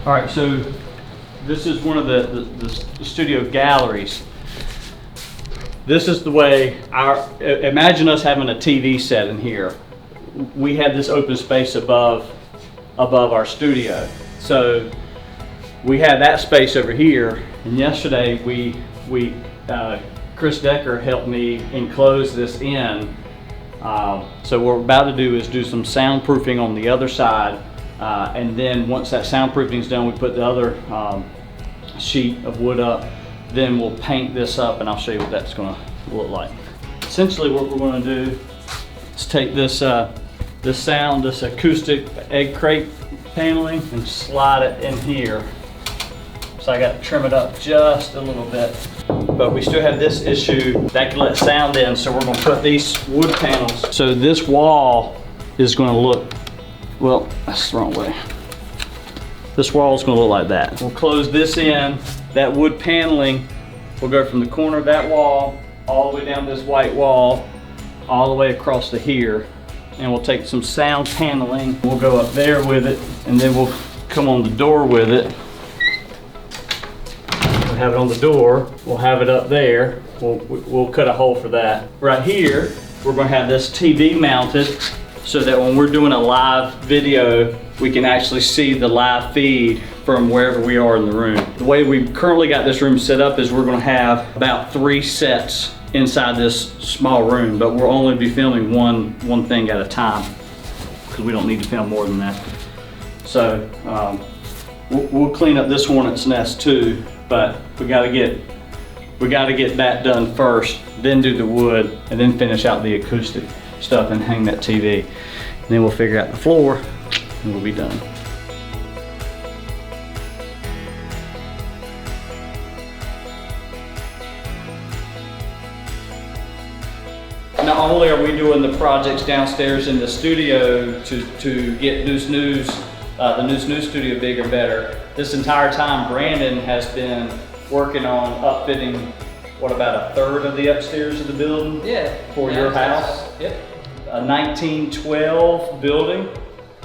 All right, so this is one of the studio galleries. This is the way imagine us having a TV set in here. We have this open space above our studio. So we have that space over here, and yesterday Chris Decker helped me enclose this in. So what we're about to do is do some soundproofing on the other side, and then once that soundproofing is done, we put the other sheet of wood up. Then we'll paint this up, and I'll show you what that's going to look like. Essentially, what we're going to do is take this acoustic egg crate paneling and slide it in here. So I got to trim it up just a little bit. But we still have this issue that can let sound in, so we're going to put these wood panels. So this wall is going to look, well, that's the wrong way. This wall is going to look like that. We'll close this in. That wood paneling will go from the corner of that wall all the way down this white wall, all the way across to here. And we'll take some sound paneling. We'll go up there with it, and then we'll come on the door with it. We'll have it on the door. We'll have it up there. We'll cut a hole for that. Right here, we're going to have this TV mounted so that when we're doing a live video, we can actually see the live feed from wherever we are in the room. The way we've currently got this room set up is we're going to have about 3 sets inside this small room, but we'll only be filming one thing at a time because we don't need to film more than that. So we'll clean up this hornet's nest too, but we got to get that done first, then do the wood, and then finish out the acoustic stuff and hang that TV. And then we'll figure out the floor and we'll be done. Not only are we doing the projects downstairs in the studio to get the News studio bigger and better, this entire time Brandon has been working on upfitting, what, about 1/3 of the upstairs of the building? Yeah. For your house? Yep. A 1912 building,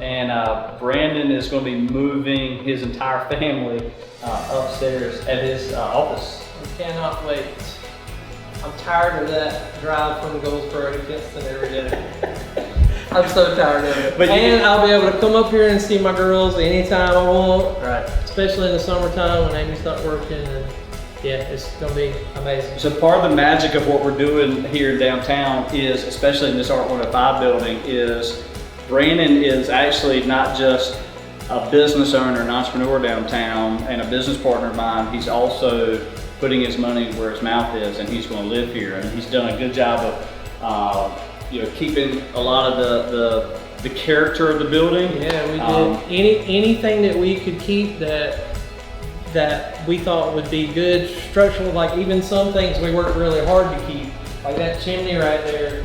and Brandon is going to be moving his entire family upstairs at his office. I cannot wait. I'm tired of that drive from Goldsboro to Kinston every day. I'm so tired of it. And I'll be able to come up here and see my girls anytime I want. Right. Especially in the summertime when Amy's not working. And yeah, it's gonna be amazing. So part of the magic of what we're doing here downtown is, especially in this Art 105 building, is Brandon is actually not just a business owner, an entrepreneur downtown, and a business partner of mine. He's also putting his money where his mouth is, and he's going to live here. And he's done a good job of, keeping a lot of the character of the building. Yeah, we did anything that we could keep that we thought would be good structural. Like even some things we worked really hard to keep, like that chimney right there.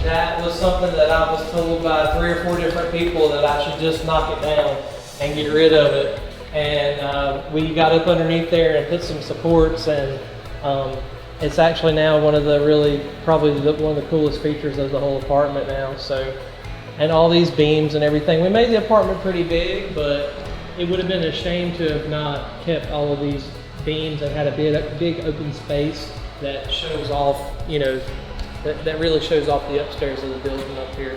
That was something that I was told by 3 or 4 different people that I should just knock it down and get rid of it. And we got up underneath there and put some supports, and it's actually now one of the one of the coolest features of the whole apartment now. So, and all these beams and everything. We made the apartment pretty big, but it would have been a shame to have not kept all of these beams and had a big open space that shows off, that really shows off the upstairs of the building up here.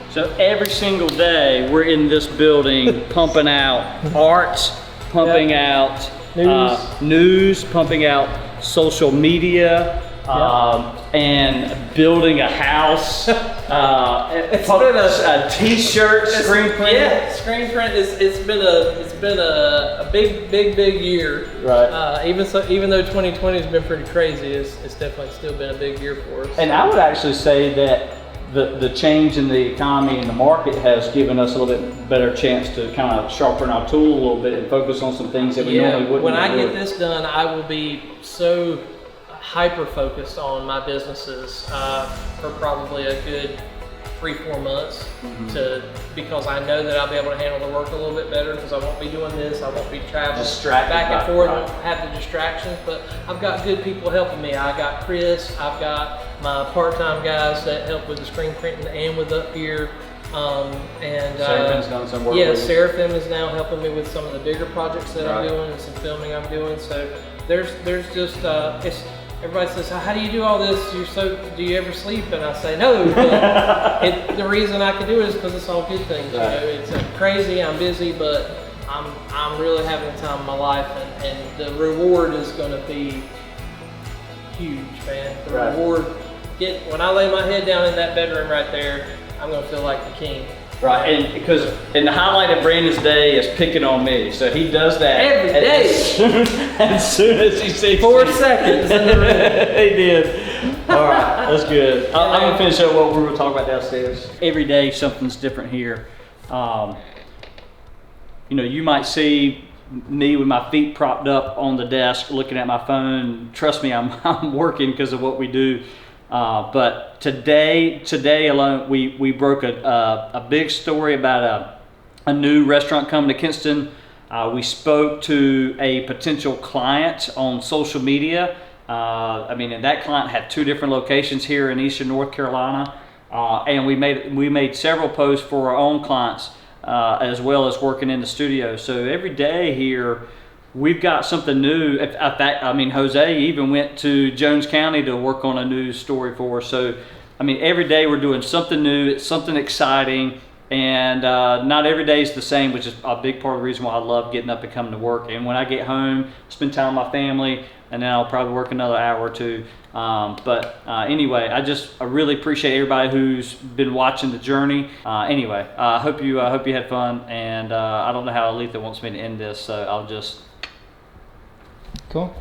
So every single day we're in this building pumping out art, pumping out news, pumping out social media, and building a house. It's been a t-shirt, screen print. Yeah, screen print it's been a big year. Right. Even though 2020 has been pretty crazy, it's definitely still been a big year for us. And I would actually say that the change in the economy and the market has given us a little bit better chance to kind of sharpen our tool a little bit and focus on some things that we normally wouldn't. When I get this done, I will be so hyper focused on my businesses for probably a good 3-4 months because I know that I'll be able to handle the work a little bit better because I won't be doing this. I won't be traveling back and forth and have the distractions. But I've got good people helping me. I got Chris. I've got my part-time guys that help with the screen printing and with up here. And Seraphin's done some work yeah, with you. Seraphim is now helping me with some of the bigger projects that I'm Right. doing and some filming I'm doing. So there's just everybody says, how do you do all this? Do you ever sleep? And I say no. But the reason I can do it is because it's all good things. You know, it's crazy. I'm busy, but I'm really having the time of my life, and the reward is going to be huge, man. The reward. When I lay my head down in that bedroom right there, I'm gonna feel like the king. Right, and the highlight of Brandon's day is picking on me. So he does that every day. As soon as he sees 4 seconds in the room. He did. All right, that's good. I'm gonna finish up what we were talking about downstairs. Every day something's different here. You know, you might see me with my feet propped up on the desk looking at my phone. Trust me, I'm working because of what we do. But today alone, we broke a big story about a new restaurant coming to Kinston. We spoke to a potential client on social media. And that client had 2 different locations here in Eastern North Carolina. And we made several posts for our own clients, as well as working in the studio. So every day here, we've got something new. In fact, Jose even went to Jones County to work on a new story for us. So, every day we're doing something new. It's something exciting, and not every day is the same, which is a big part of the reason why I love getting up and coming to work. And when I get home, spend time with my family, and then I'll probably work another hour or 2. Anyway, I really appreciate everybody who's been watching the journey. Anyway, I hope you had fun, and I don't know how Aletha wants me to end this, so I'll just. Cool.